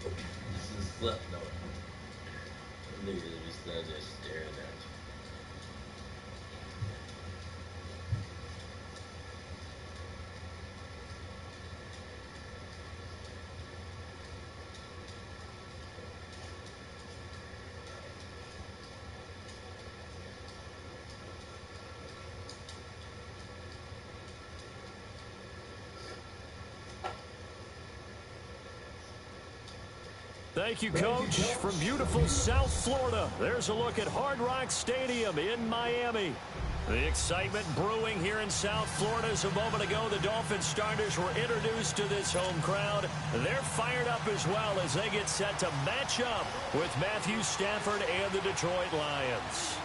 This is left note. Niggas are just staring at you. Thank you, Coach. From beautiful South Florida, there's a look at Hard Rock Stadium in Miami. The excitement brewing here in South Florida. As a moment ago, the Dolphins starters were introduced to this home crowd. They're fired up as well as they get set to match up with Matthew Stafford and the Detroit Lions.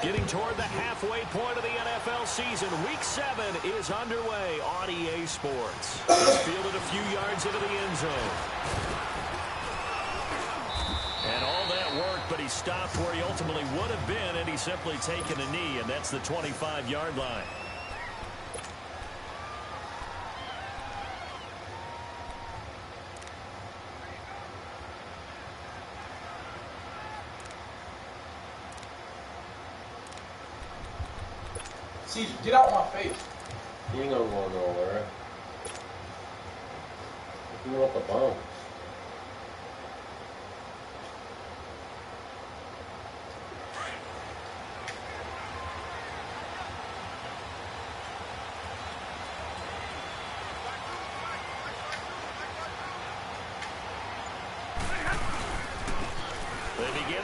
Getting toward the halfway point of the NFL season, Week 7 is underway on EA Sports. He's fielded a few yards into the end zone. And all that work, but he stopped where he ultimately would have been, and he's simply taken a knee, and that's the 25-yard line. CJ, get out my face. You ain't gonna go nowhere. You want the bone.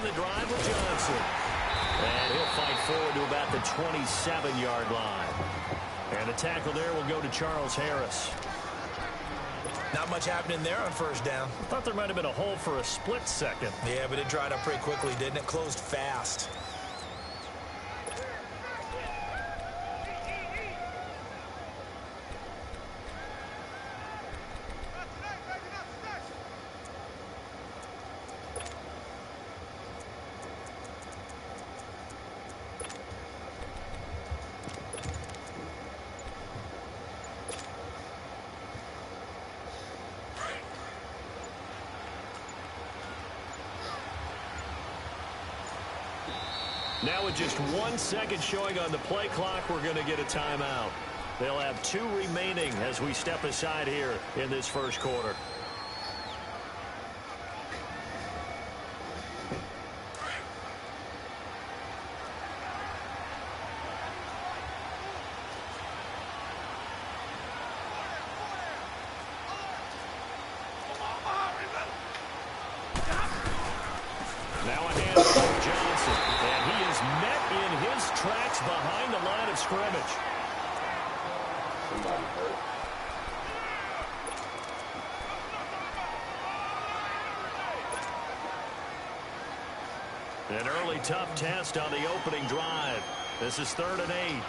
The drive with Johnson. And he'll fight forward to about the 27-yard line. And the tackle there will go to Charles Harris. Not much happening there on first down. Thought there might have been a hole for a split second. Yeah, but it dried up pretty quickly, didn't it? Closed fast. Now with just 1 second showing on the play clock, we're going to get a timeout. They'll have 2 remaining as we step aside here in this first quarter. Now a hand for Johnson, and he is met in his tracks behind the line of scrimmage. Somebody hurt. An early tough test on the opening drive. This is 3rd and 8.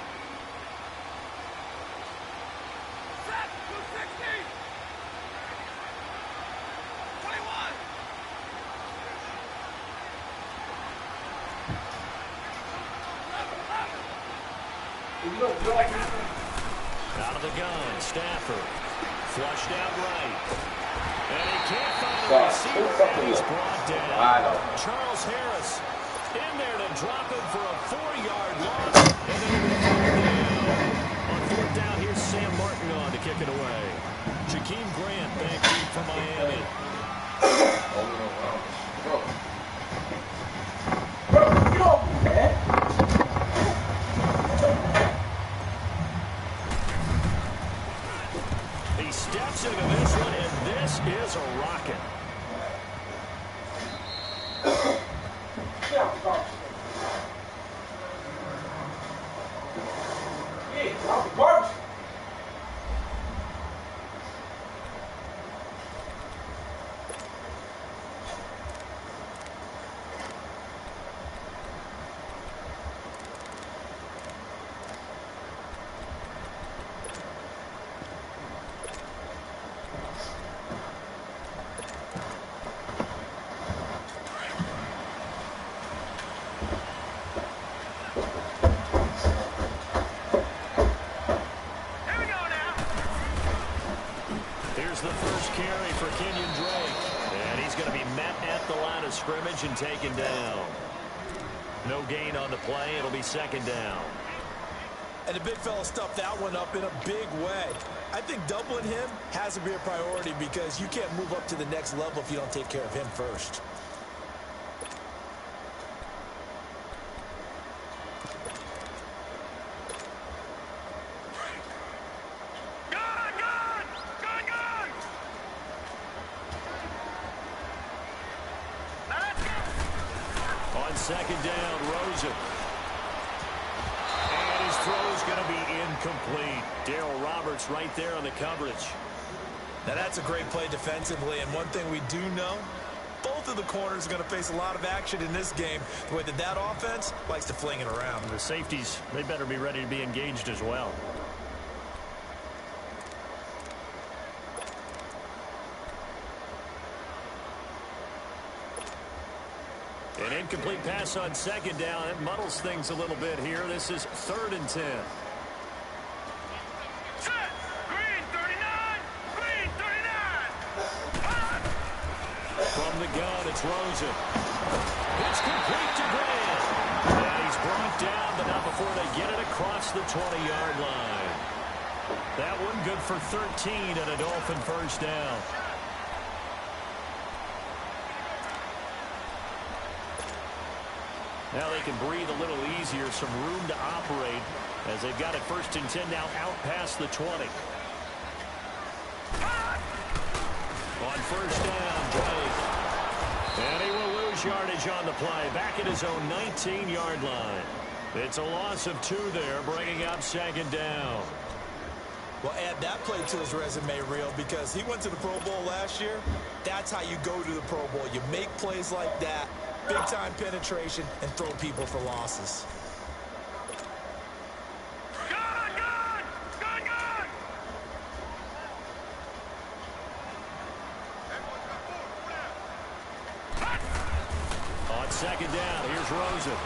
Out of the gun, Stafford. Flushed out right. And he can't find a receiver, and he's brought down. Charles Harris in there to drop him for a 4-yard loss. And then on 4th down, here's Sam Martin on to kick it away. Jakeem Grant back deep for Miami. He steps into this one, and this is a rocket. he's going to be met at the line of scrimmage and taken down. No gain on the play. It'll be second down. And the big fella stuffed that one up in a big way. I think doubling him has to be a priority because you can't move up to the next level if you don't take care of him first. On second down, Rosen. And his throw's going to be incomplete. Darryl Roberts right there on the coverage. Now that's a great play defensively, and one thing we do know, both of the corners are going to face a lot of action in this game, the way that offense likes to fling it around. The safeties, they better be ready to be engaged as well. An incomplete pass on second down. It muddles things a little bit here. This is 3rd and 10. Set. Green 39. Green 39. From the gun, it's Rosen. It's complete to Grant. And he's brought down, but not before they get it across the 20-yard line. That one good for 13 and a Dolphin first down. Now they can breathe a little easier, some room to operate as they've got it 1st and 10 now out past the 20. On first down, Drake. And he will lose yardage on the play, back at his own 19-yard line. It's a loss of 2 there, bringing up second down. Well, add that play to his resume, Real, because he went to the Pro Bowl last year. That's how you go to the Pro Bowl. You make plays like that, big-time penetration, and throw people for losses. Gun, gun, gun, gun. On second down, here's Rosen.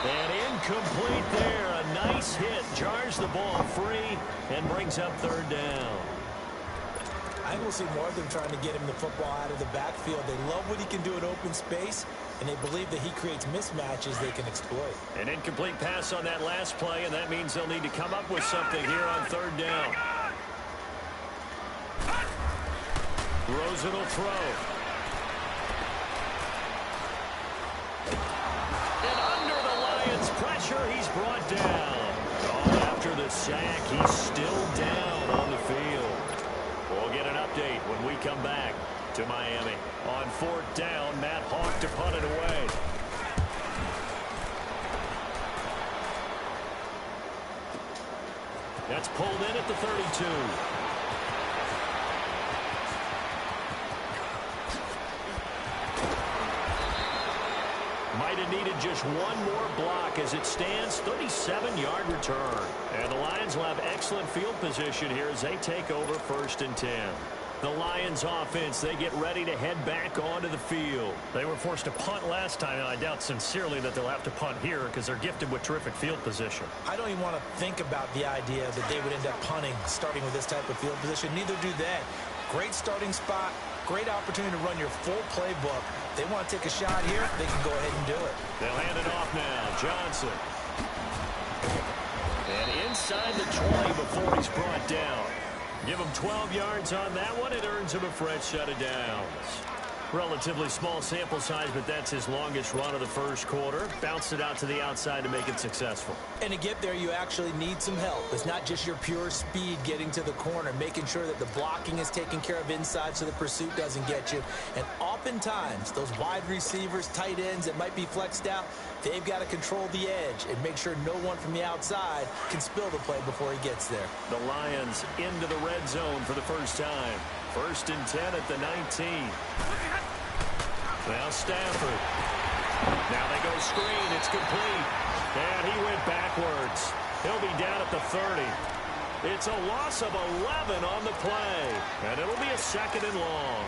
And incomplete there. A nice hit. Jars the ball free and brings up 3rd down. I think we'll see more of them trying to get him the football out of the backfield. They love what he can do in open space, and they believe that he creates mismatches they can exploit. An incomplete pass on that last play, and that means they'll need to come up with something here on 3rd down. Rosen will throw. And under the Lions' pressure, he's brought down. Oh, after the sack, he's still down on the field. We'll get an update when we come back to Miami. On 4th down, Matt Hawk to punt it away. That's pulled in at the 32. Might have needed just one more block as it stands. 37-yard return. And the Lions will have excellent field position here as they take over 1st and 10. The Lions offense, they get ready to head back onto the field. They were forced to punt last time, and I doubt sincerely that they'll have to punt here because they're gifted with terrific field position. I don't even want to think about the idea that they would end up punting starting with this type of field position. Neither do they. Great starting spot, great opportunity to run your full playbook. They want to take a shot here, they can go ahead and do it. They'll hand it off now. Johnson. And inside the 20 before he's brought down. Give him 12 yards on that one. It earns him a fresh set of downs. Relatively small sample size, but that's his longest run of the first quarter. Bounced it out to the outside to make it successful. And to get there, you actually need some help. It's not just your pure speed getting to the corner, making sure that the blocking is taken care of inside so the pursuit doesn't get you. And oftentimes, those wide receivers, tight ends that might be flexed out, they've got to control the edge and make sure no one from the outside can spill the play before he gets there. The Lions into the red zone for the first time. 1st and 10 at the 19. Now Stafford. Now they go screen. It's complete. And he went backwards. He'll be down at the 30. It's a loss of 11 on the play. And it'll be a 2nd and long.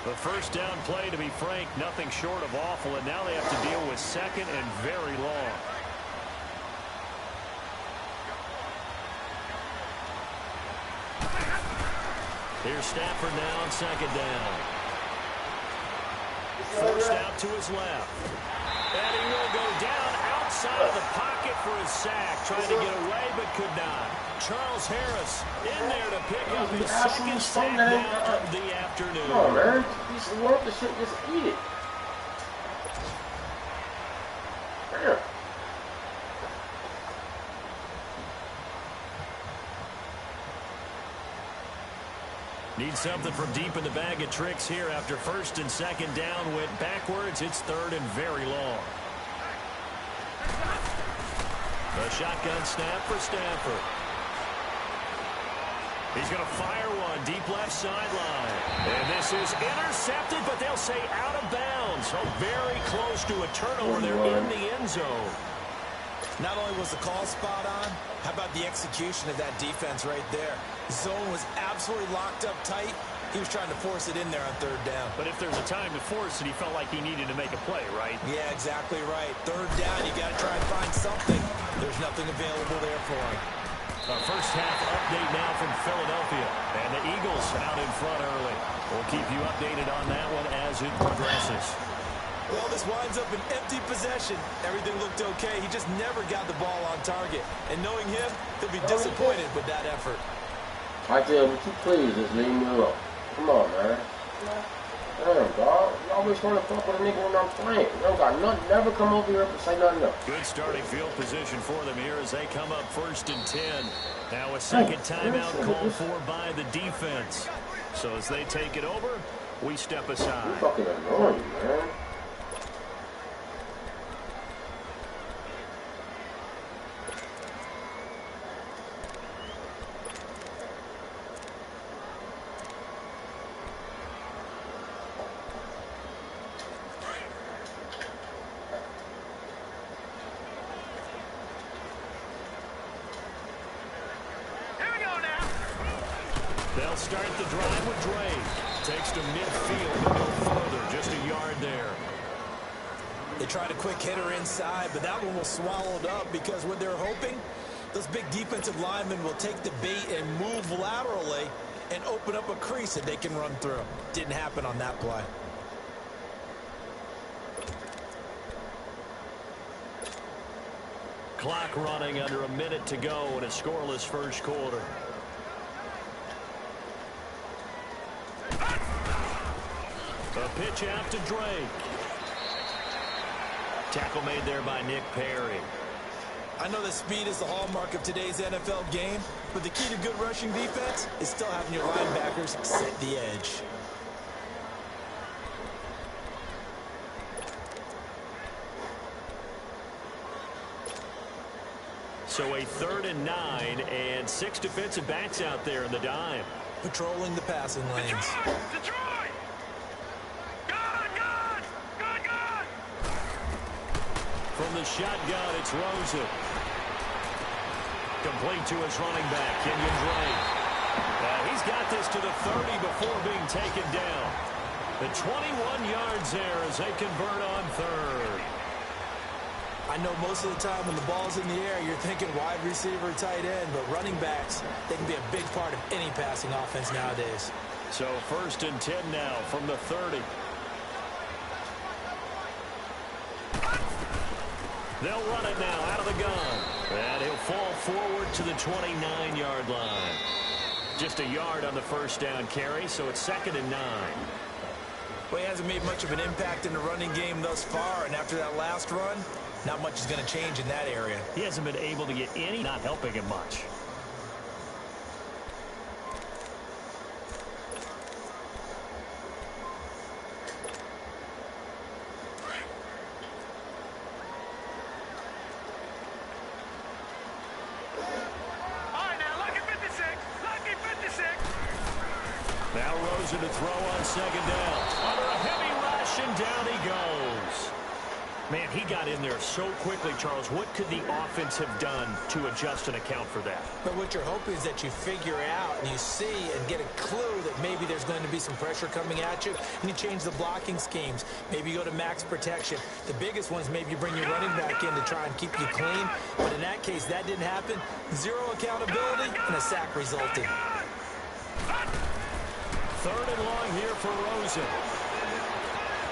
The first down play, to be frank, nothing short of awful, and now they have to deal with second and very long. Here's Stafford now on second down. Forced out to his left. And he will go down outside of the pocket for his sack. Trying to get away, but could not. Charles Harris in there to pick up his second sack down of the afternoon. Come on, man. Piece of work, the shit, just eat it. Damn. Need something from deep in the bag of tricks here after first and second down went backwards. It's third and very long. A shotgun snap for Stafford. He's going to fire one deep left sideline. And this is intercepted, but they'll say out of bounds. So very close to a turnover there in the end zone. Not only was the call spot on, how about the execution of that defense right there? Zone was absolutely locked up tight. He was trying to force it in there on third down. But if there's a time to force it, he felt like he needed to make a play, right? Yeah, exactly right. Third down, you got to try and find something. There's nothing available there for him. A first half update now from Philadelphia. And the Eagles out in front early. We'll keep you updated on that one as it progresses. Well, this winds up an empty possession. Everything looked okay. He just never got the ball on target. And knowing him, he'll be disappointed with that effort. I tell you, please just leave me alone. Come on, man. Damn, dog. You always want to fuck with a nigga when I'm playing. You don't got nothing. Never come over here and say nothing else. Good starting field position for them here as they come up first and 10. Now a second timeout called for by the defense. So as they take it over, we step aside. You fucking annoying, man. They'll start the drive with Drake. Takes to midfield, but no further, just a yard there. They tried a quick hitter inside, but that one was swallowed up because what they're hoping, those big defensive linemen will take the bait and move laterally and open up a crease that they can run through. Didn't happen on that play. Clock running under a minute to go in a scoreless first quarter. A pitch out to Drake. Tackle made there by Nick Perry. I know that speed is the hallmark of today's NFL game, but the key to good rushing defense is still having your linebackers set the edge. So a 3rd and 9 and 6 defensive backs out there in the dime. Patrolling the passing lanes. Detroit! Gun! From the shotgun, it's Rosen. Complete to his running back, Kenyon Drake. He's got this to the 30 before being taken down. The 21 yards there as they convert on 3rd. I know most of the time when the ball's in the air, you're thinking wide receiver, tight end, but running backs, they can be a big part of any passing offense nowadays. So 1st and 10 now from the 30. They'll run it now out of the gun. And he'll fall forward to the 29-yard line. Just a yard on the first down carry, so it's 2nd and 9. Well, he hasn't made much of an impact in the running game thus far, and after that last run, not much is going to change in that area. He hasn't been able to get any, not helping him much. Now Rosen to throw on 2nd down. Under a heavy rush, and down he goes. Man, he got in there so quickly, Charles. What could the offense have done to adjust and account for that? But what you're hoping is that you figure out and you see and get a clue that maybe there's going to be some pressure coming at you, and you change the blocking schemes. Maybe you go to max protection. The biggest one is maybe you bring your running back in to try and keep you clean. But in that case, that didn't happen. Zero accountability, and a sack resulted. 3rd and long here for Rosen.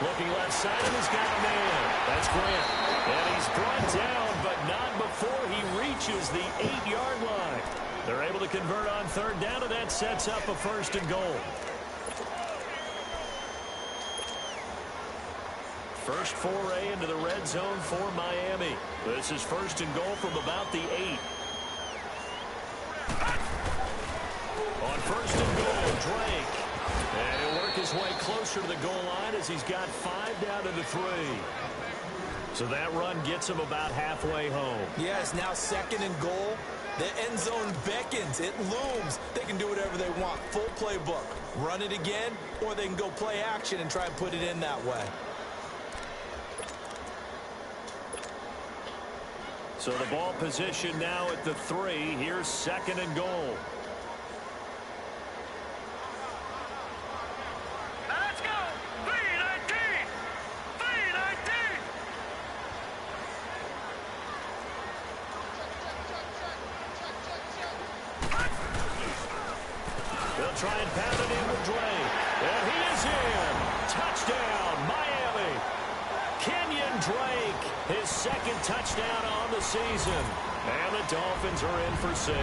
Looking left side, and he's got a man. That's Grant. And he's brought down, but not before he reaches the 8-yard line. They're able to convert on 3rd down, and that sets up a 1st and goal. First foray into the red zone for Miami. This is 1st and goal from about the 8. On 1st and goal, Drake. And he'll work his way closer to the goal line as he's got 5 down to the 3. So that run gets him about halfway home. Yes, now 2nd and goal. The end zone beckons. It looms. They can do whatever they want. Full playbook. Run it again, or they can go play action and try and put it in that way. So the ball position now at the 3. Here's 2nd and goal. Let's go. 319. 319. They'll try and pound it in with Drake. And he is in. Touchdown, Miami. Kenyon Drake, his 2nd touchdown on the season. And the Dolphins are in for 6.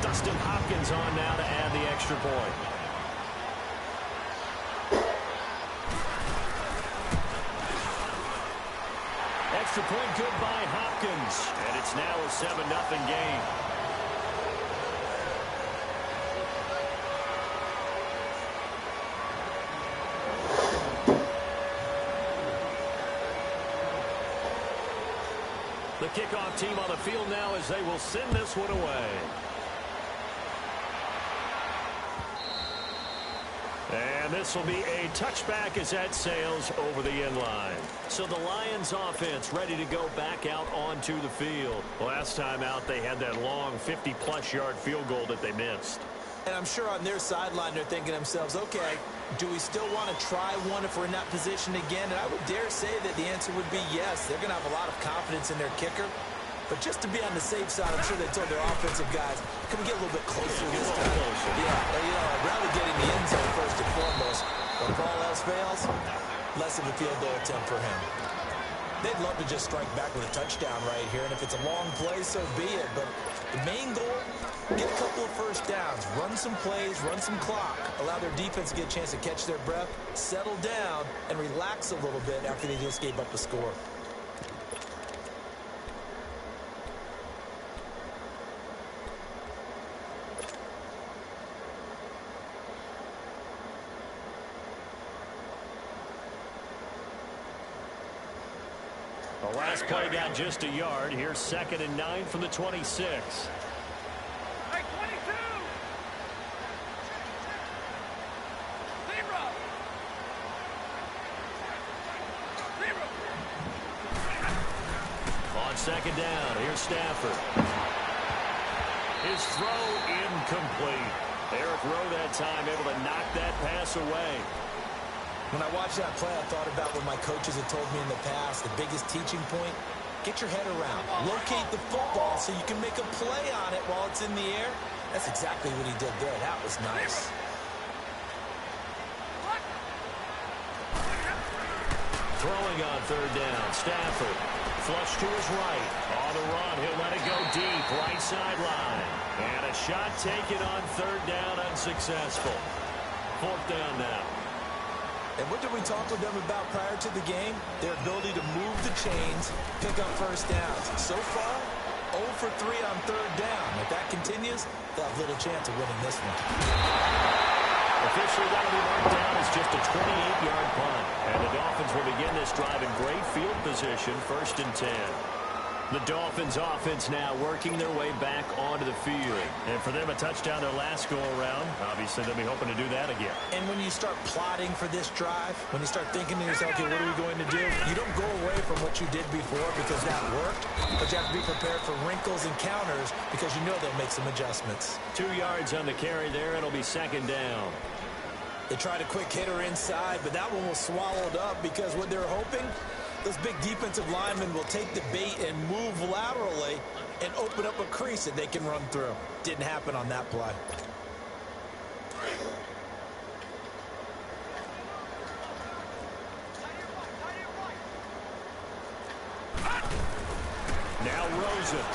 Dustin Hopkins on now to add the extra point. Extra point good by Hopkins. And it's now a 7-0 game. The kickoff team on the field now as they will send this one away. And this will be a touchback as that sails over the end line. So the Lions offense ready to go back out onto the field. Last time out they had that long 50-plus yard field goal that they missed. And I'm sure on their sideline they're thinking to themselves, okay, do we still want to try one if we're in that position again? And I would dare say that the answer would be yes. They're going to have a lot of confidence in their kicker. But just to be on the safe side, I'm sure they told their offensive guys, can we get a little bit closer this time? Yeah, I'd rather get in the end zone first and foremost. But if all else fails, less of a field goal attempt for him. They'd love to just strike back with a touchdown right here. And if it's a long play, so be it. But the main goal, get a couple of first downs, run some plays, run some clock, allow their defense to get a chance to catch their breath, settle down, and relax a little bit after they just gave up a score. The last play got just a yard. Here's 2nd and 9 from the 26. Hey, 22. Zero. On 2nd down, here's Stafford. His throw incomplete. Eric Rowe that time able to knock that pass away. When I watched that play, I thought about what my coaches had told me in the past. The biggest teaching point, get your head around. Locate the football so you can make a play on it while it's in the air. That's exactly what he did there. That was nice. Throwing on 3rd down, Stafford. Flush to his right. On the run, he'll let it go deep, right sideline. And a shot taken on 3rd down, unsuccessful. 4th down now. And what did we talk with them about prior to the game? Their ability to move the chains, pick up first downs. So far, 0 for 3 on 3rd down. If that continues, they'll have little chance of winning this one. Officially that will be marked down as just a 28-yard punt. And the Dolphins will begin this drive in great field position, 1st and 10. The Dolphins offense now working their way back onto the field. And for them, a touchdown their last go-around. Obviously, they'll be hoping to do that again. And when you start plotting for this drive, when you start thinking to yourself, okay, what are we going to do? You don't go away from what you did before because that worked, but you have to be prepared for wrinkles and counters because you know they'll make some adjustments. 2 yards on the carry there. It'll be second down. They tried a quick hitter inside, but that one was swallowed up because what they're hoping, those big defensive linemen will take the bait and move laterally and open up a crease that they can run through. Didn't happen on that play. Now Rosen.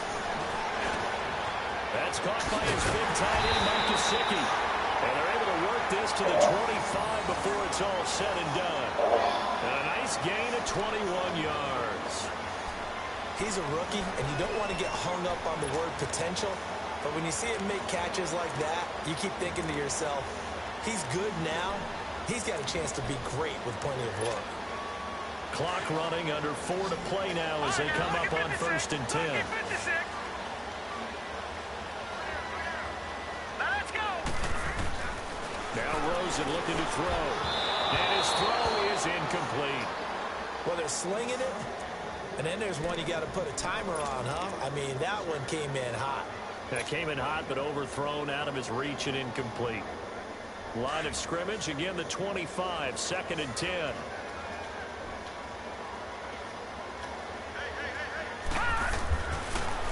That's caught by his big tight end, Mike Gesicki. And they're able to work this to the 25 before it's all said and done. And a nice gain of 21 yards. He's a rookie, and you don't want to get hung up on the word potential. But when you see him make catches like that, you keep thinking to yourself, he's good now. He's got a chance to be great with plenty of work. Clock running, under 4 to play now as they come up on 1st and 10. Let's go. Now Rosen looking to throw. And his throw is incomplete. Well, they're slinging it, and then there's one you got to put a timer on, huh? I mean, that one came in hot. That came in hot, but overthrown out of his reach and incomplete. Line of scrimmage, again the 25, 2nd and 10.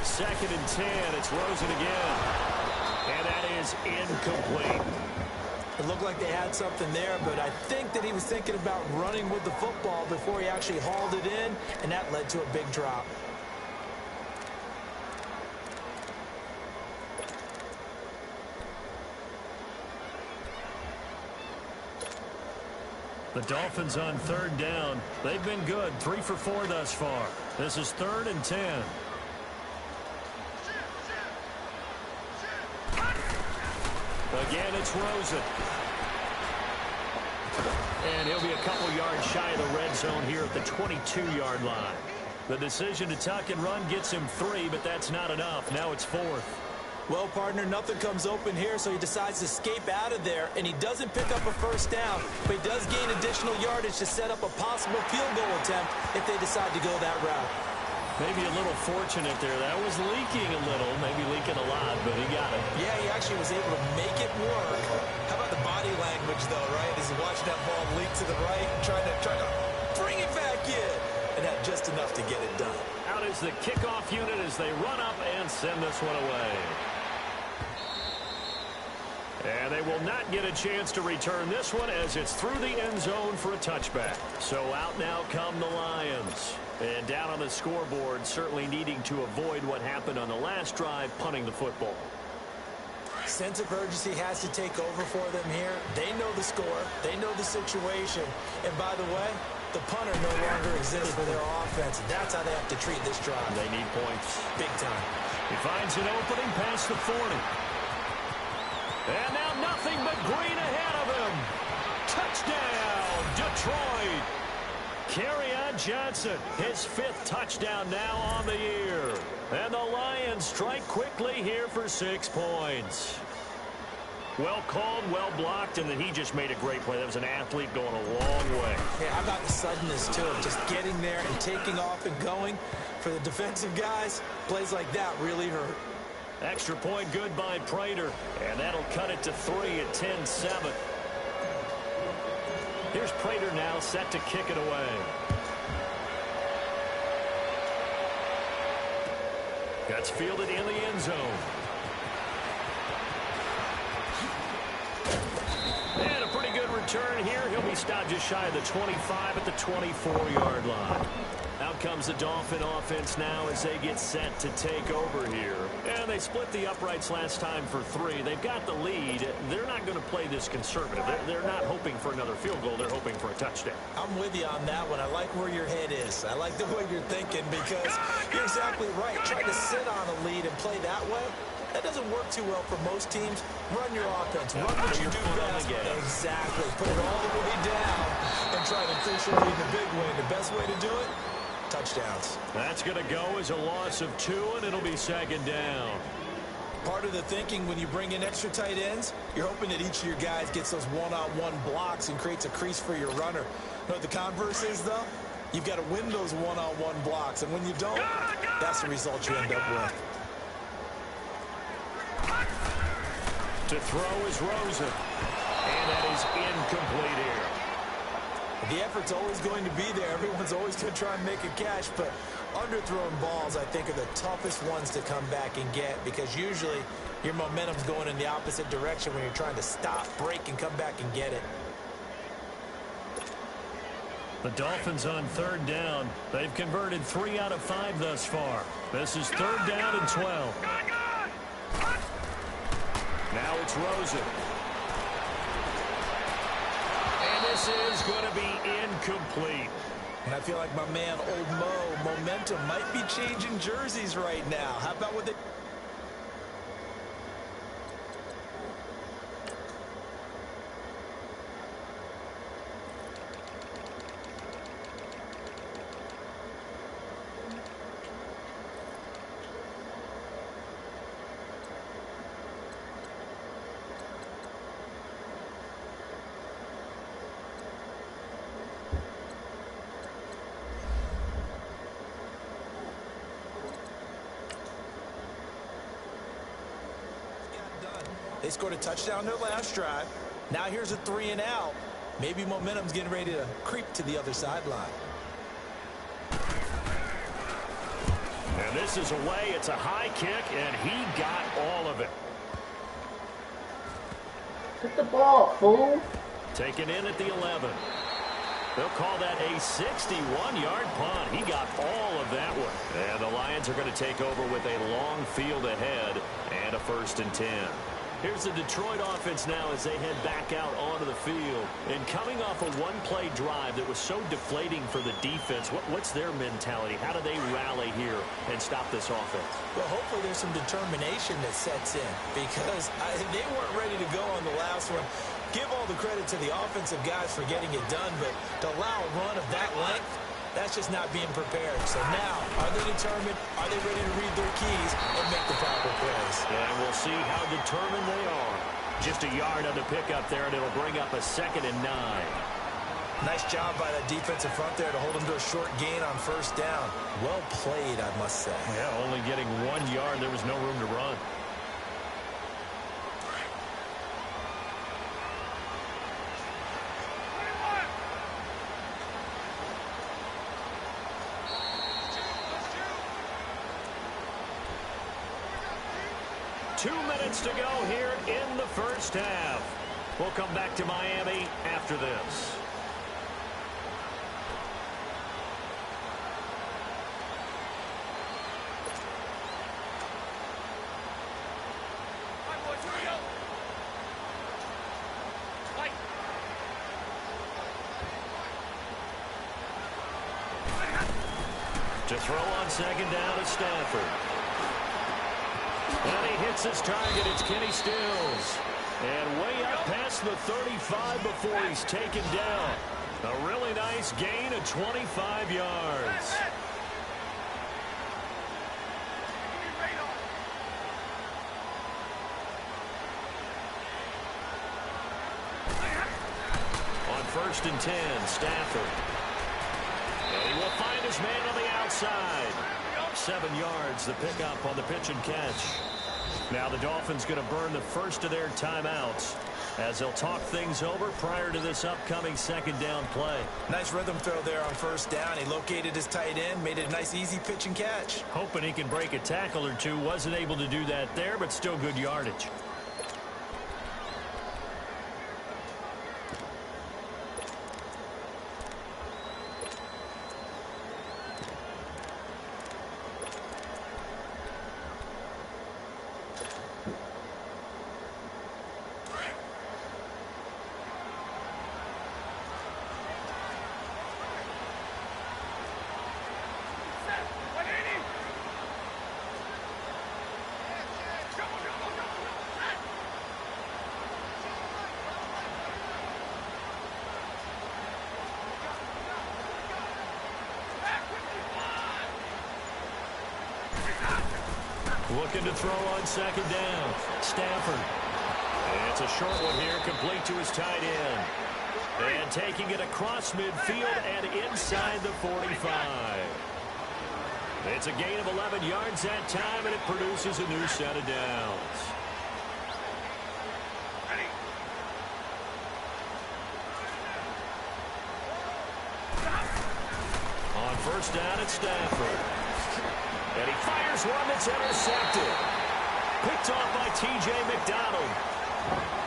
Second and 10, it's Rosen again. And that is incomplete. It looked like they had something there, but I think that he was thinking about running with the football before he actually hauled it in, and that led to a big drop. The Dolphins on 3rd down. They've been good, 3 for 4 thus far. This is 3rd and 10. Again, it's Rosen. And he'll be a couple yards shy of the red zone here at the 22-yard line. The decision to tuck and run gets him 3, but that's not enough. Now it's 4th. Well, partner, nothing comes open here, so he decides to escape out of there, and he doesn't pick up a first down, but he does gain additional yardage to set up a possible field goal attempt if they decide to go that route. Maybe a little fortunate there. That was leaking a little, maybe leaking a lot, but he got it. Yeah, he actually was able to make it work. How about the body language, though, right? As he watched that ball leak to the right, trying to bring it back in, and had just enough to get it done. Out is the kickoff unit as they run up and send this one away. And they will not get a chance to return this one as it's through the end zone for a touchback. So out now come the Lions. And down on the scoreboard, certainly needing to avoid what happened on the last drive, punting the football. Sense of urgency has to take over for them here. They know the score. They know the situation. And by the way, the punter no longer exists for their offense. That's how they have to treat this drive. They need points. Big time. He finds an opening past the 40. And now nothing but green ahead of him. Touchdown, Detroit. Kerryon Johnson, his 5th touchdown now on the year. And the Lions strike quickly here for 6 points. Well called, well blocked, and then he just made a great play. That was an athlete going a long way. Yeah, how about the suddenness, too, of just getting there and taking off and going? For the defensive guys, plays like that really hurt. Extra point good by Prater, and that'll cut it to 3 at 10-7. Here's Prater now set to kick it away. That's fielded in the end zone. And a pretty good return here. He'll be stopped just shy of the 25 at the 24-yard line. Out comes the Dolphin offense now as they get set to take over here. And they split the uprights last time for 3. They've got the lead. They're not going to play this conservative. They're not hoping for another field goal. They're hoping for a touchdown. I'm with you on that one. I like where your head is. I like the way you're thinking because you're exactly right. Trying to sit on a lead and play that way, that doesn't work too well for most teams. Run your offense. Run what you do best. Exactly. Put it all the way down and try to increase your lead in the big win. The best way to do it, touchdowns. That's going to go as a loss of 2, and it'll be second down. Part of the thinking when you bring in extra tight ends, you're hoping that each of your guys gets those one-on-one blocks and creates a crease for your runner. You know what the converse is, though? You've got to win those one-on-one blocks, and when you don't, that's the result you end up with. To throw is Rosen, and that is incomplete here. The effort's always going to be there. Everyone's always going to try and make a catch, but underthrown balls, I think, are the toughest ones to come back and get because usually your momentum's going in the opposite direction when you're trying to stop, break, and come back and get it. The Dolphins on third down. They've converted 3 out of 5 thus far. This is third down and 12. Now it's Rosen. And this is going to be incomplete. And I feel like my man, Old Mo, momentum might be changing jerseys right now. How about what they... They scored a touchdown their last drive. Now here's a 3 and out. Maybe momentum's getting ready to creep to the other sideline. And this is away. It's a high kick, and he got all of it. Get the ball, fool. Taken in at the 11. They'll call that a 61-yard punt. He got all of that one. And the Lions are going to take over with a long field ahead and a 1st and 10. Here's the Detroit offense now as they head back out onto the field. And coming off a one-play drive that was so deflating for the defense, what's their mentality? How do they rally here and stop this offense? Well, hopefully there's some determination that sets in because they weren't ready to go on the last one. Give all the credit to the offensive guys for getting it done, but to allow a run of that length, that's just not being prepared. So now, are they determined? Are they ready to read their keys and make the proper plays? And we'll see how determined they are. Just a yard on the pickup there, and it'll bring up a 2nd and 9. Nice job by that defensive front there to hold them to a short gain on 1st down. Well played, I must say. Yeah, only getting 1 yard. There was no room to run. Two minutes to go here in the first half. We'll come back to Miami after this. To throw on 2nd down is Stafford. And he hits his target. It's Kenny Stills. And way up past the 35 before he's taken down. A really nice gain of 25 yards. On 1st and 10, Stafford. And he will find his man on the outside. 7 yards, the pickup on the pitch and catch. Now the Dolphins going to burn the first of their timeouts as they'll talk things over prior to this upcoming 2nd down play. Nice rhythm throw there on 1st down. He located his tight end, made it a nice easy pitch and catch. Hoping he can break a tackle or two. Wasn't able to do that there, but still good yardage. Looking to throw on second down. Stafford. It's a short one here, complete to his tight end. And taking it across midfield and inside the 45. It's a gain of 11 yards that time, and it produces a new set of downs. On first down, it's Stafford. And he fires one that's intercepted. Picked off by T.J. McDonald.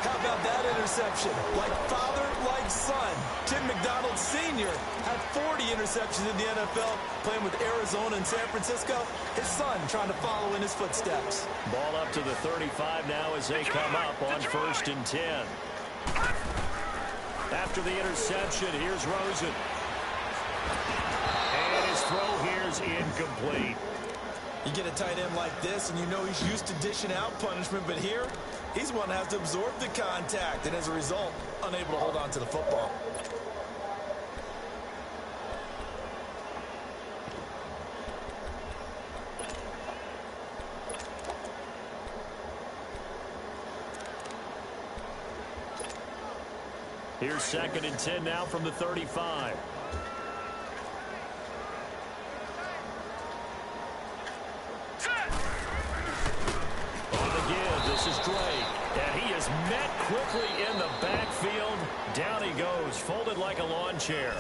How about that interception? Like father, like son. Tim McDonald Sr. had 40 interceptions in the NFL, playing with Arizona and San Francisco. His son trying to follow in his footsteps. Ball up to the 35 now as they come up on 1st and 10. After the interception, here's Rosen. And his throw here's incomplete. You get a tight end like this, and you know he's used to dishing out punishment, but here, he's one that has to absorb the contact, and as a result, unable to hold on to the football. Here's 2nd and 10 now from the 35. This is Drake, and he is met quickly in the backfield. Down he goes, folded like a lawn chair.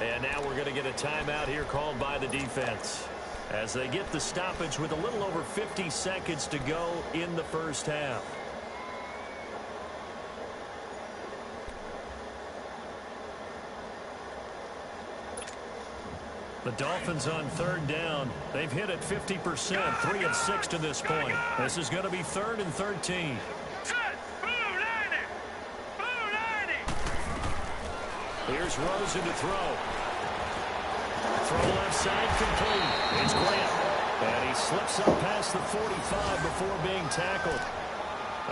And now we're going to get a timeout here called by the defense as they get the stoppage with a little over 50 seconds to go in the first half. The Dolphins on 3rd down. They've hit it 50%, 3 of 6 to this point. This is going to be 3rd and 13. Here's Rosen to throw. Throw left side complete. It's Grant. And he slips up past the 45 before being tackled.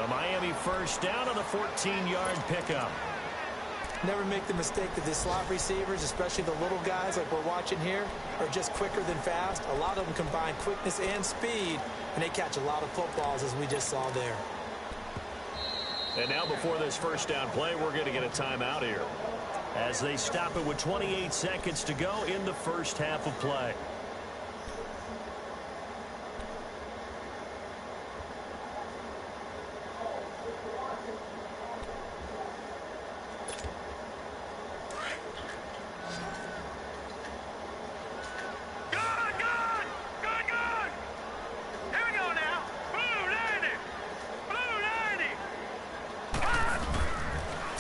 A Miami first down on a 14-yard pickup. Never make the mistake that the slot receivers, especially the little guys like we're watching here, are just quicker than fast. A lot of them combine quickness and speed, and they catch a lot of footballs, as we just saw there. And now before this first down play, we're going to get a timeout here as they stop it with 28 seconds to go in the first half of play.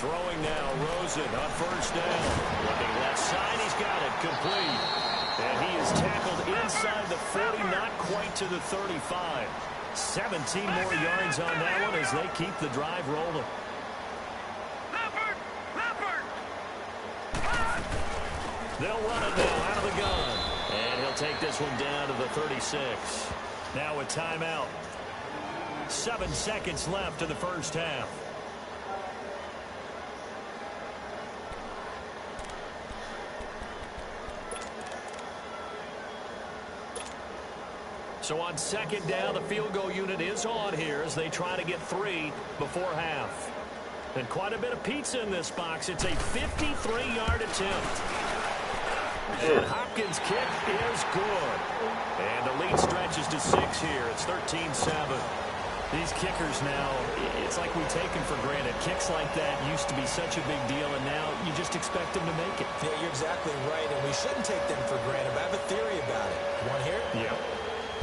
Throwing now, Rosen on first down. Looking left side, he's got it complete. And he is tackled inside the 40, not quite to the 35. 17 more yards on that one as they keep the drive rolling. They'll run it now out of the gun. And he'll take this one down to the 36. Now a timeout. 7 seconds left in the first half. So on second down, the field goal unit is on here as they try to get 3 before half. And quite a bit of pizza in this box. It's a 53-yard attempt. And Hopkins' kick is good. And the lead stretches to 6 here. It's 13-7. These kickers now, it's like we take them for granted. Kicks like that used to be such a big deal, and now you just expect them to make it. Yeah, you're exactly right, and we shouldn't take them for granted. But I have a theory about it. You want to hear it? Yeah.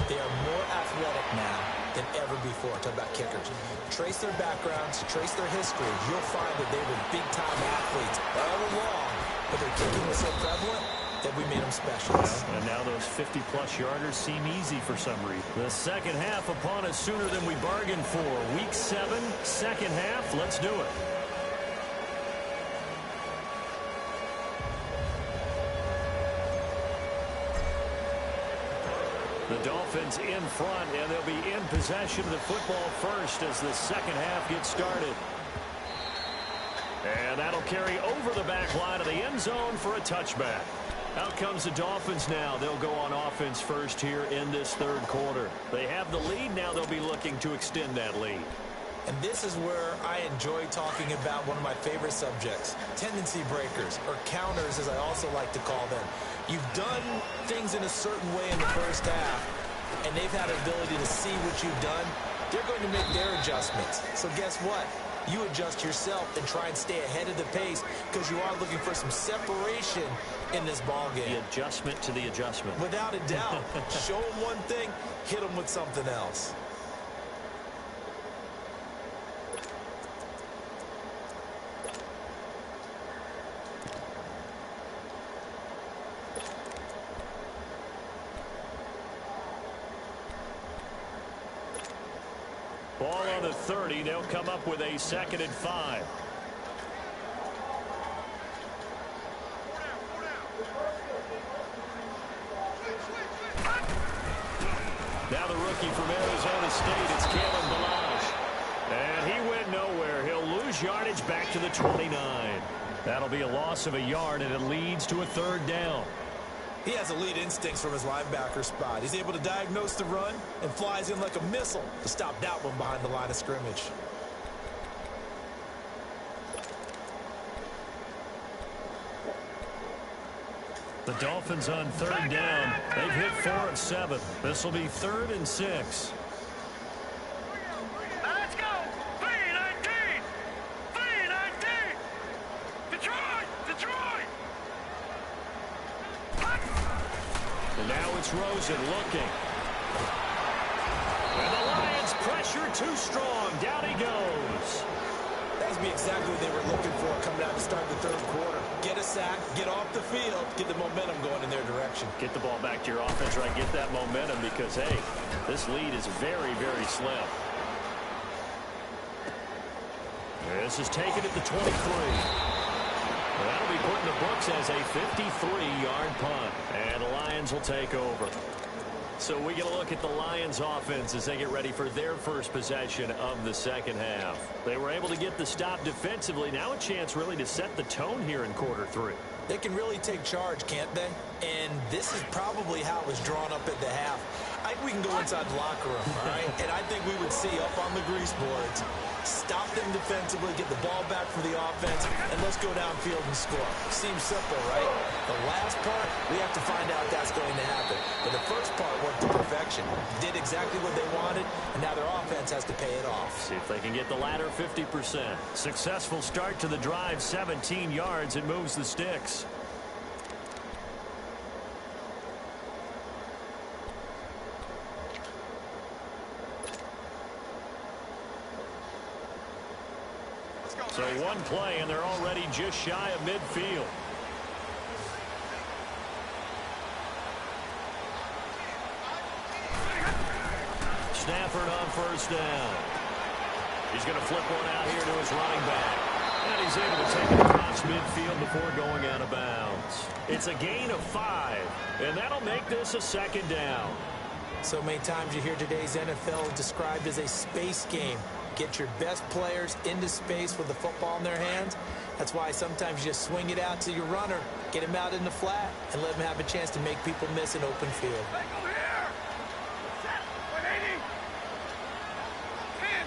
They are more athletic now than ever before. Talk about kickers. Trace their backgrounds, trace their history. You'll find that they were big-time athletes all along, but their kicking was so prevalent that we made them specialists. And now those 50-plus yarders seem easy for some reason. The second half upon us sooner than we bargained for. Week 7, second half. Let's do it. The Dolphins in front, and they'll be in possession of the football first as the second half gets started. And that'll carry over the back line of the end zone for a touchback. Out comes the Dolphins now. They'll go on offense first here in this third quarter. They have the lead. Now they'll be looking to extend that lead. And this is where I enjoy talking about one of my favorite subjects, tendency breakers, or counters as I also like to call them. You've done things in a certain way in the first half, and they've had an ability to see what you've done. They're going to make their adjustments. So guess what? You adjust yourself and try and stay ahead of the pace because you are looking for some separation in this ball game. The adjustment to the adjustment. Without a doubt. Show them one thing, hit them with something else. Ball on the 30. They'll come up with a 2nd and 5. Now the rookie from Arizona State, it's Kalen Ballage. And he went nowhere. He'll lose yardage back to the 29. That'll be a loss of a yard, and it leads to a 3rd down. He has elite instincts from his linebacker spot. He's able to diagnose the run and flies in like a missile to stop that one behind the line of scrimmage. The Dolphins on 3rd down. They've hit 4 of 7. This will be 3rd and 6. Let's go. 319. 319. Detroit. Detroit. And now it's Rosen looking. And the Lions pressure too strong. Down he goes. That would be exactly what they were looking for coming out to start the 3rd quarter. Get a sack, get off the field, get the momentum going in their direction. Get the ball back to your offense, right? Get that momentum because, hey, this lead is very, very slim. This is taken at the 23. That'll be put in the books as a 53-yard punt. And the Lions will take over. So we get a look at the Lions offense as they get ready for their first possession of the 2nd half. They were able to get the stop defensively. Now a chance really to set the tone here in quarter 3. They can really take charge, can't they? And this is probably how it was drawn up at the half. I think we can go inside the locker room, all right? And I think we would see up on the grease boards, stop them defensively, get the ball back for the offense, and let's go downfield and score. Seems simple, right? The last part, we have to find out if that's going to happen. But the first part worked to perfection. Did exactly what they wanted, and now their offense has to pay it off. See if they can get the latter 50%. Successful start to the drive, 17 yards. It moves the sticks. So one play, and they're already just shy of midfield. Stafford on 1st down. He's going to flip one out here to his running back. And he's able to take it across midfield before going out of bounds. It's a gain of 5, and that'll make this a 2nd down. So many times you hear today's NFL described as a space game. Get your best players into space with the football in their hands. That's why sometimes you just swing it out to your runner, get him out in the flat, and let him have a chance to make people miss an open field. Back over here. Set. 180. 10.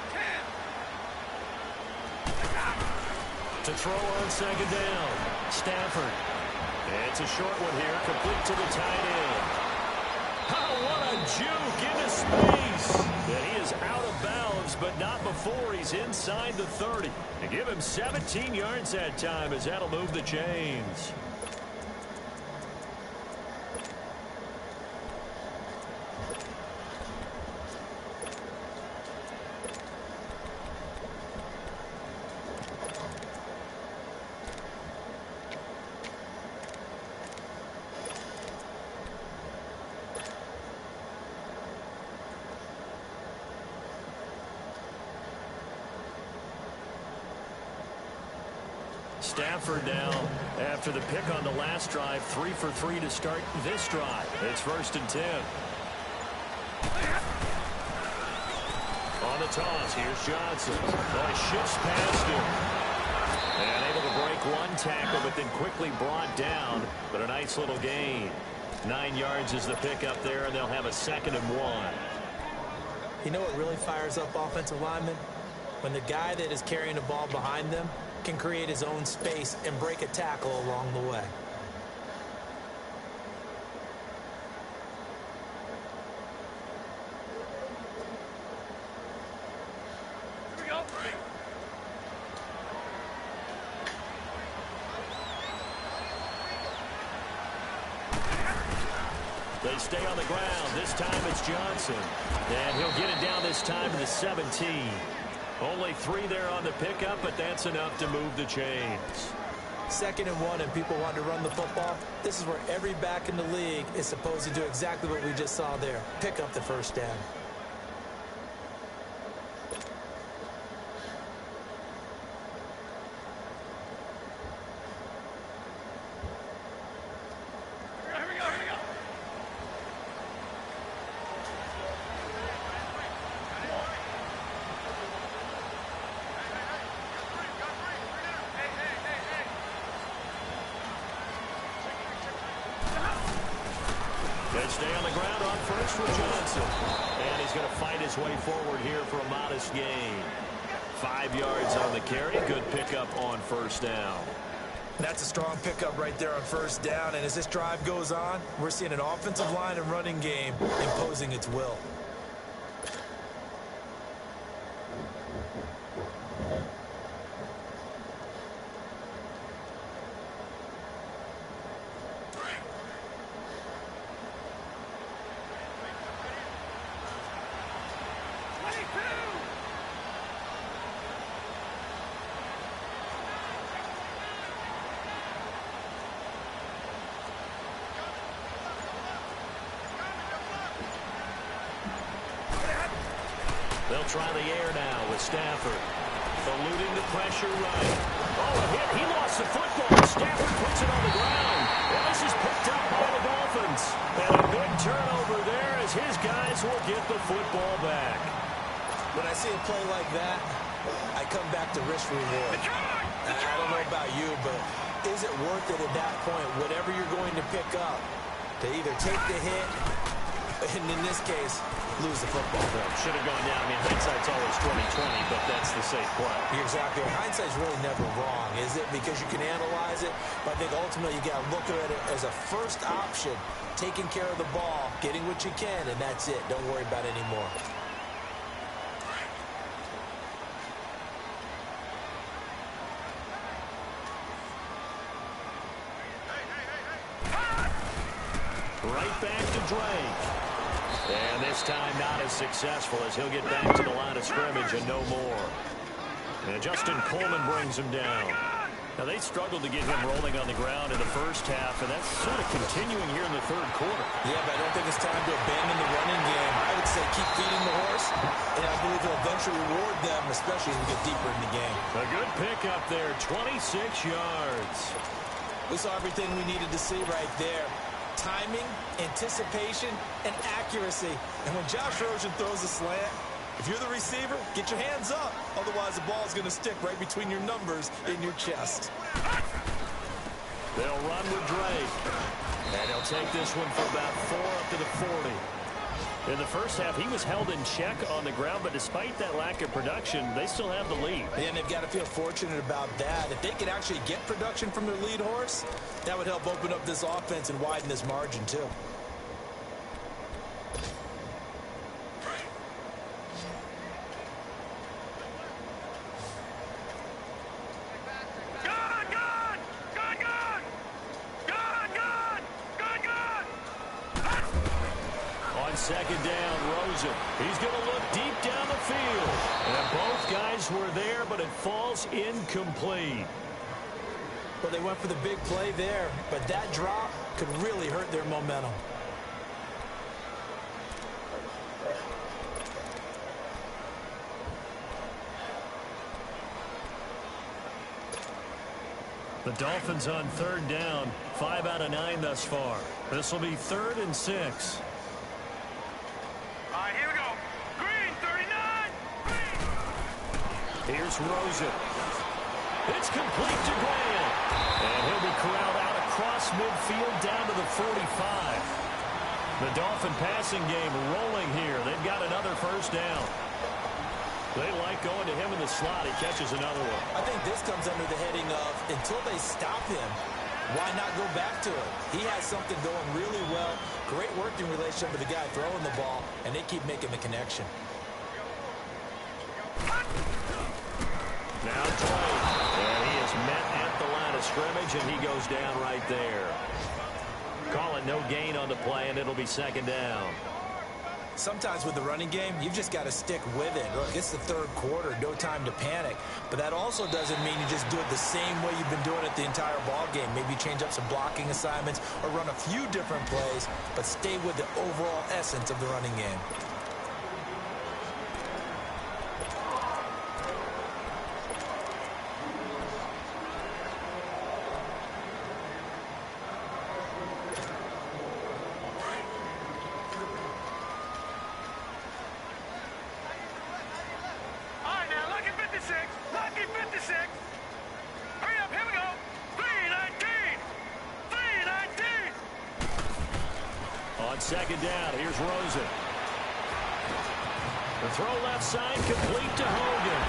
To throw on 2nd down. Stafford. It's a short one here, complete to the tight end. Oh, what a juke into space. And he is out of bounds, but not before he's inside the 30. To give him 17 yards that time, as that'll move the chains. Stafford now, after the pick on the last drive, 3 for 3 to start this drive. It's 1st and 10. On the toss, here's Johnson. Boy, shifts past him. And able to break Took one tackle, but then quickly brought down. But a nice little gain. 9 yards is the pickup there, and they'll have a 2nd and 1. You know what really fires up offensive linemen? When the guy that is carrying the ball behind them can create his own space and break a tackle along the way. Here we go. They stay on the ground. This time it's Johnson. And he'll get it down this time to the 17. Only 3 there on the pickup, but that's enough to move the chains. 2nd and 1 and people want to run the football. This is where every back in the league is supposed to do exactly what we just saw there. Pick up the first down. They stay on the ground on first with Johnson. And he's going to fight his way forward here for a modest gain. 5 yards on the carry. Good pickup on first down. That's a strong pickup right there on first down. And as this drive goes on, we're seeing an offensive line and running game imposing its will. They'll try the air now with Stafford. Eluding the pressure right. Oh, a hit. He lost the football. Stafford puts it on the ground. And this is picked up by the Dolphins. And a big turnover there as his guys will get the football back. When I see a play like that, I come back to risk reward. I don't know about you, but is it worth it at that point, whatever you're going to pick up, to either take the hit, and in this case, lose the football? Should have gone down. I mean, hindsight's always 20/20, but that's the safe play. You're exactly right. Hindsight's really never wrong, is it? Because you can analyze it, but I think ultimately you got to look at it as a first option, taking care of the ball, getting what you can, and that's it. Don't worry about it anymore. Right back to Drake. And this time not as successful as he'll get back to the line of scrimmage and no more. And Justin Coleman brings him down. Now, they struggled to get him rolling on the ground in the first half, and that's sort of continuing here in the third quarter. Yeah, but I don't think it's time to abandon the running game. I would say keep feeding the horse, and I believe he'll eventually reward them, especially as we get deeper in the game. A good pickup there, 26 yards. We saw everything we needed to see right there. Timing, anticipation, and accuracy. And when Josh Rosen throws a slant, if you're the receiver, get your hands up. Otherwise, the ball's going to stick right between your numbers in your chest. They'll run with Drake. And he'll take this one for about 4 up to the 40. In the first half, he was held in check on the ground, but despite that lack of production, they still have the lead. And they've got to feel fortunate about that. If they can actually get production from their lead horse, that would help open up this offense and widen this margin, too. Second down, Rosen. He's going to look deep down the field. And both guys were there, but it falls incomplete. Well, they went for the big play there, but that drop could really hurt their momentum. The Dolphins on third down, 5 out of 9 thus far. This will be 3rd and 6. Here we go. Green, 39. Green. Here's Rosen. It's complete to Grant. And he'll be corralled out across midfield down to the 45. The Dolphin passing game rolling here. They've got another first down. They like going to him in the slot. He catches another one. I think this comes under the heading of until they stop him, why not go back to it? He has something going really well. Great working relationship with the guy throwing the ball, and they keep making the connection. Now Drake. And he is met at the line of scrimmage, and he goes down right there. Call it no gain on the play, and it'll be second down. Sometimes with the running game, you've just got to stick with it. Look, it's the third quarter, no time to panic. But that also doesn't mean you just do it the same way you've been doing it the entire ball game. Maybe change up some blocking assignments or run a few different plays, but stay with the overall essence of the running game. Second down, here's Rosen. The throw left side, complete to Hogan.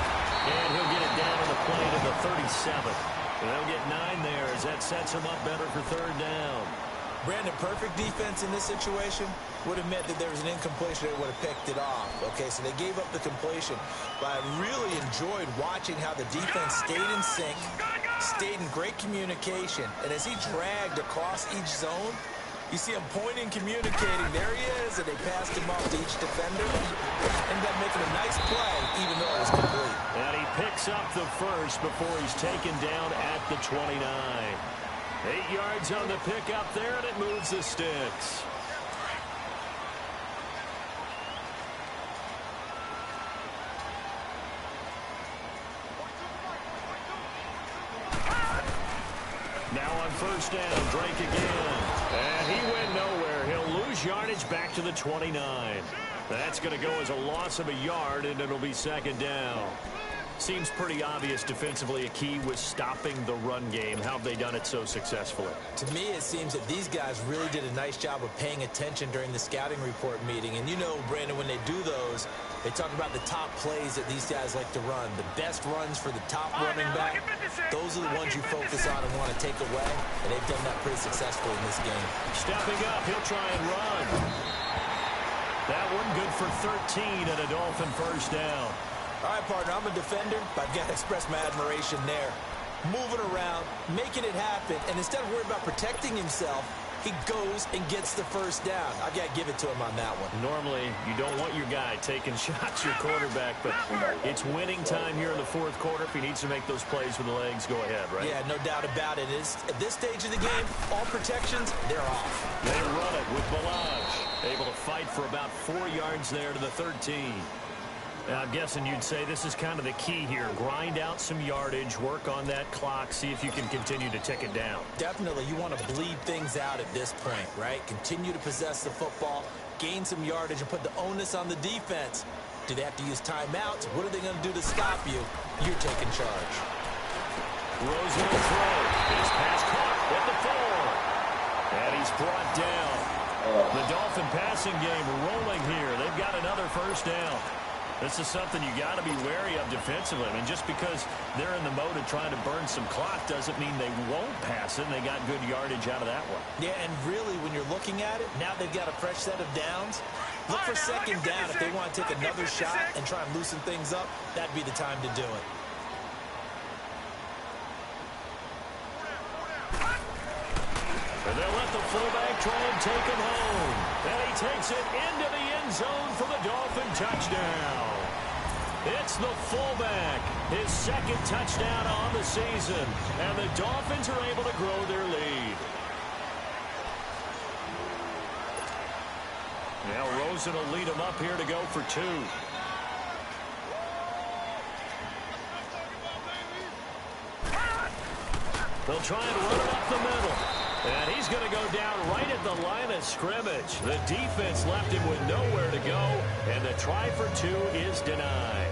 And he'll get it down on the play to the 37. And they'll get 9 there as that sets him up better for third down. Brandon, perfect defense in this situation would have meant that there was an incompletion. They would have picked it off. Okay, so they gave up the completion. But I really enjoyed watching how the defense stayed in sync, stayed in great communication. And as he dragged across each zone, you see him pointing, communicating. There he is, and they passed him off to each defender. Ended up making a nice play, even though it was complete. And he picks up the first before he's taken down at the 29. 8 yards on the pickup there, and it moves the sticks. Now on first down, Drake again. And he went nowhere. He'll lose yardage back to the 29. That's going to go as a loss of a yard, and it'll be second down. Seems pretty obvious defensively a key was stopping the run game. How have they done it so successfully? To me, it seems that these guys really did a nice job of paying attention during the scouting report meeting. And you know, Brandon, when they do those, they talk about the top plays that these guys like to run. The best runs for the top running back, those are the ones you focus on and want to take away. And they've done that pretty successfully in this game. Stepping up, he'll try and run. That one good for 13 and a Dolphin first down. All right, partner, I'm a defender, but I've got to express my admiration there. Moving around, making it happen, and instead of worrying about protecting himself, he goes and gets the first down. I've got to give it to him on that one. Normally, you don't want your guy taking shots, your quarterback, but it's winning time here in the fourth quarter. If he needs to make those plays with the legs, go ahead, right? Yeah, no doubt about it. At this stage of the game, all protections, they're off. They run it with Balaj, able to fight for about 4 yards there to the 13. Now, I'm guessing you'd say this is kind of the key here. Grind out some yardage, work on that clock, see if you can continue to tick it down. Definitely. You want to bleed things out at this point, right? Continue to possess the football, gain some yardage, and put the onus on the defense. Do they have to use timeouts? What are they going to do to stop you? You're taking charge. Rosen will throw. His pass caught at the 4. And he's brought down. The Dolphin passing game rolling here. They've got another first down. This is something you got to be wary of defensively. I mean, just because they're in the mode of trying to burn some clock doesn't mean they won't pass it, and they got good yardage out of that one. Yeah, and really, when you're looking at it, now they've got a fresh set of downs. Look for second down if they want to take another shot and try and loosen things up. That'd be the time to do it. And they'll let the fullback try and take him home. And he takes it into the end zone for the Dolphin touchdown. It's the fullback, his second touchdown on the season. And the Dolphins are able to grow their lead. Now Rosen will lead him up here to go for 2. They'll try and run it up the middle. And he's going to go down right at the line of scrimmage. The defense left him with nowhere to go, and the try for 2 is denied.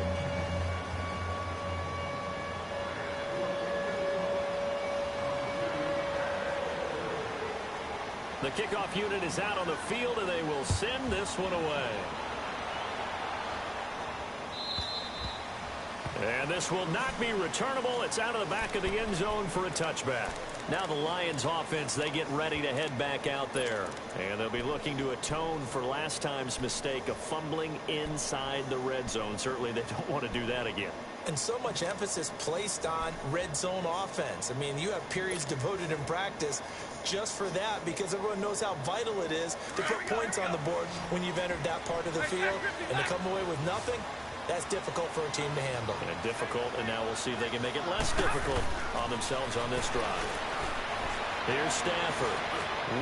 The kickoff unit is out on the field, and they will send this one away. And this will not be returnable. It's out of the back of the end zone for a touchback. Now the Lions offense, they get ready to head back out there. And they'll be looking to atone for last time's mistake of fumbling inside the red zone. Certainly they don't want to do that again. And so much emphasis placed on red zone offense. I mean, you have periods devoted in practice just for that, because everyone knows how vital it is to put points on the board when you've entered that part of the field. And to come away with nothing, that's difficult for a team to handle. And difficult, and now we'll see if they can make it less difficult on themselves on this drive. Here's Stafford.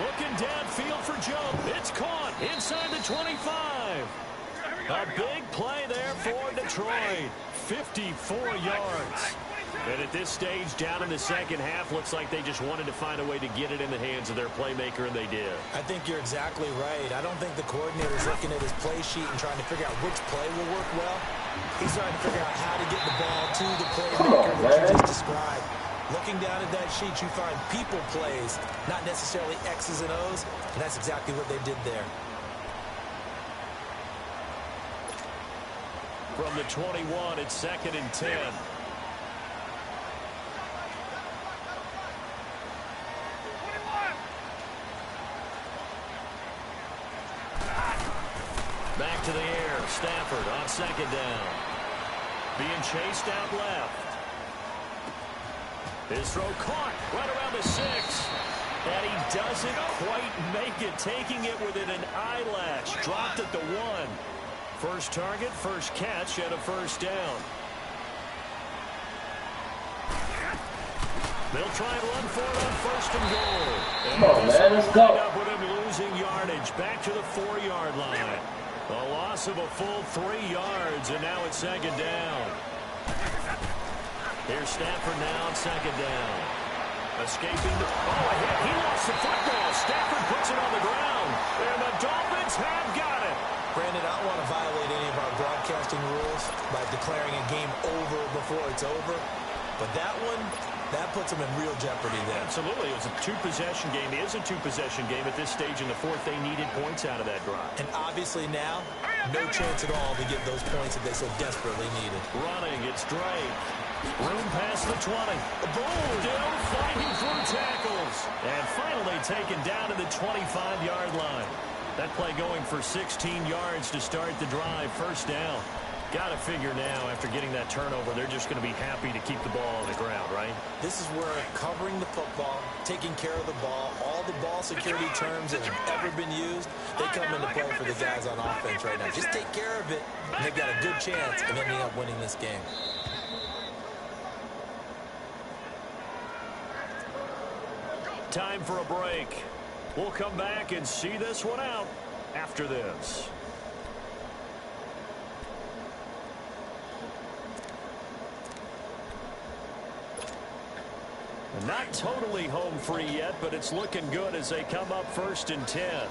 Looking downfield for jump. It's caught inside the 25. A big play there for Detroit. 54 yards. And at this stage, down in the second half, looks like they just wanted to find a way to get it in the hands of their playmaker, and they did. I think you're exactly right. I don't think the coordinator's looking at his play sheet and trying to figure out which play will work well. He's trying to figure out how to get the ball to the playmaker that you just described. Looking down at that sheet, you find people plays, not necessarily X's and O's, and that's exactly what they did there. From the 21, it's 2nd and 10. Back to the air. Stafford on 2nd down. Being chased out left. His throw caught right around the 6. And he doesn't quite make it, taking it within an eyelash. Dropped at the 1. First target, first catch, and a first down. They'll try and run for it on 1st and goal. Come on, man, let's go. Up with him losing yardage back to the 4-yard line. A loss of a full 3 yards, and now it's 2nd down. Here's Stafford now on 2nd down. Escaping. Oh, a hit. He lost the football. Stafford puts it on the ground. And the Dolphins have got it. Brandon, I don't want to violate any of our broadcasting rules by declaring a game over before it's over. But that one, that puts them in real jeopardy there. Absolutely. It was a 2-possession game. It is a 2-possession game at this stage in the 4th. They needed points out of that drive. And obviously now, no chance at all to get those points that they so desperately needed. Running, it's Drake. Room past the 20. Still fighting through tackles. And finally taken down to the 25-yard line. That play going for 16 yards to start the drive. 1st down. Got to figure now, after getting that turnover, they're just going to be happy to keep the ball on the ground, right? This is where covering the football, taking care of the ball, all the ball security terms that have ever been used, they come into play for the guys on offense right now. Just take care of it, and they've got a good chance of ending up winning this game. Time for a break. We'll come back and see this one out after this. Not totally home free yet, but it's looking good as they come up 1st and 10. Here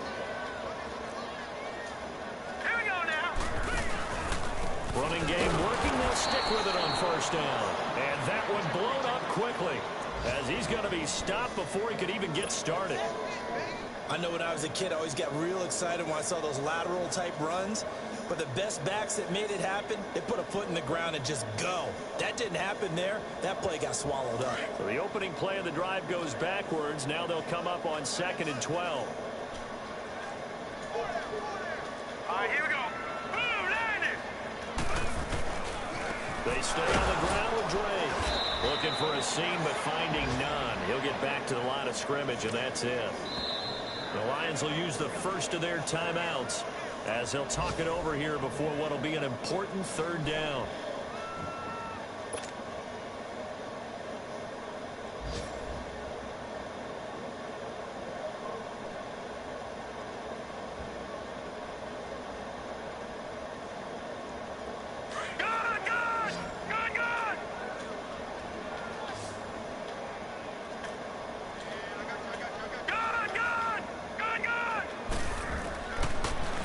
we go now. Running game working. They'll stick with it on 1st down. And that one blown up quickly, as he's going to be stopped before he could even get started. I know when I was a kid, I always got real excited when I saw those lateral type runs. But the best backs that made it happen, they put a foot in the ground and just go. That didn't happen there. That play got swallowed up. So the opening play of the drive goes backwards. Now they'll come up on 2nd and 12. All right, here we go. Boom, landed. They stay on the ground with Drake. Looking for a seam, but finding none. He'll get back to the line of scrimmage, and that's it. The Lions will use the first of their timeouts, as they'll talk it over here before what will be an important 3rd down.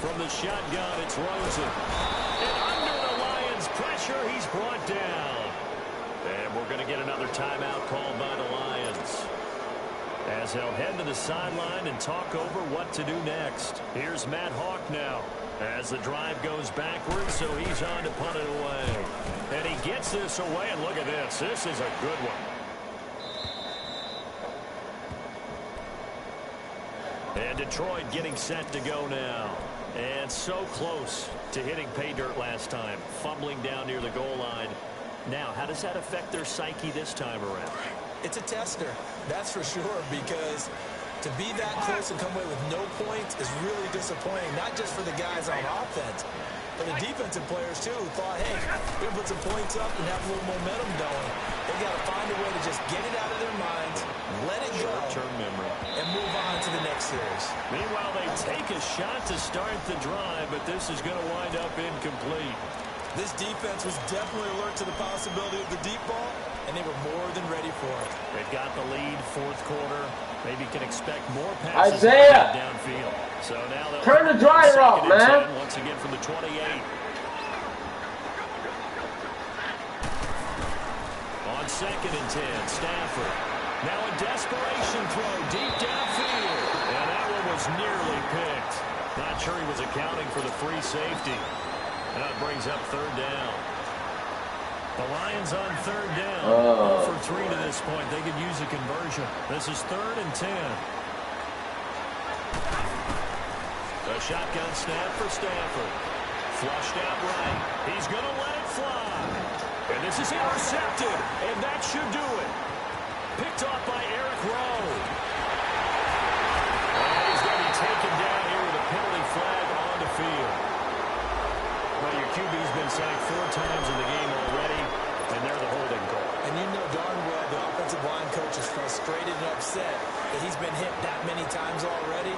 From the shotgun, it's Rosen. And under the Lions' pressure, he's brought down. And we're going to get another timeout called by the Lions. as they'll head to the sideline and talk over what to do next. Here's Matt Hawk now as the drive goes backwards, so he's on to punt it away. And he gets this away, and look at this. This is a good one. And Detroit getting set to go now. And so close to hitting pay dirt last time, fumbling down near the goal line. Now, how does that affect their psyche this time around? It's a tester, that's for sure, because to be that close and come away with no points is really disappointing, not just for the guys on offense, but the defensive players, too, who thought, hey, we're going to put some points up and have a little momentum going. They got to find a way to just get it out of their minds, let it go, short-term memory, and move on to the next series. Meanwhile, they take a shot to start the drive, but this is going to wind up incomplete. This defense was definitely alert to the possibility of the deep ball, and they were more than ready for it. They've got the lead, fourth quarter. Maybe can expect more passes Isaiah downfield. So now turn the dryer off, man. Once again from the 28. On 2nd and 10, Stafford. Now a desperation throw deep downfield. And that one was nearly picked. Not sure he was accounting for the free safety. And that brings up 3rd down. The Lions on 3rd down. 0 for 3 to this point. They could use a conversion. This is 3rd and 10. A shotgun snap for Stafford. Flushed out right. He's going to let it fly. And this is intercepted. And that should do it. Picked off by Eric Rowe. And he's going to be taken down here with a penalty flag on the field. Well, your QB's been sacked 4 times in the game already, and they're the holding call. And you know darn well the offensive line coach is frustrated and upset that he's been hit that many times already.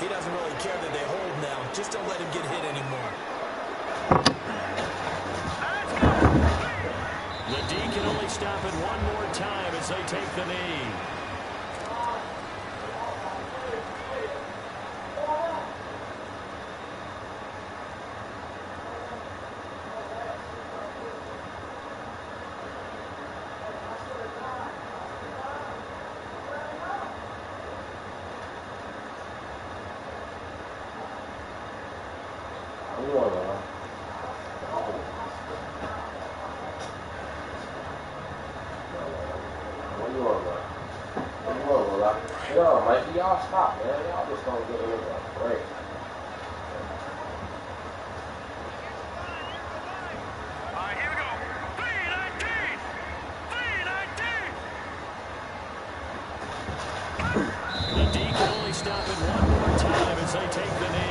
He doesn't really care that they hold now. Just don't let him get hit anymore. The D can only stop it one more time as they take the knee. Y'all stop, man. Y'all just don't get in a break. All right, here we go. 319! 319! The D can only stop it one more time as they take the knee.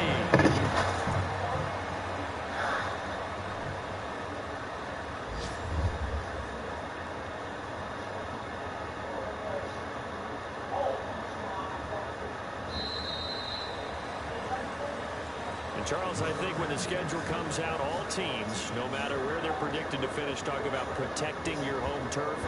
Charles, I think when the schedule comes out, all teams, no matter where they're predicted to finish, talk about protecting your home turf.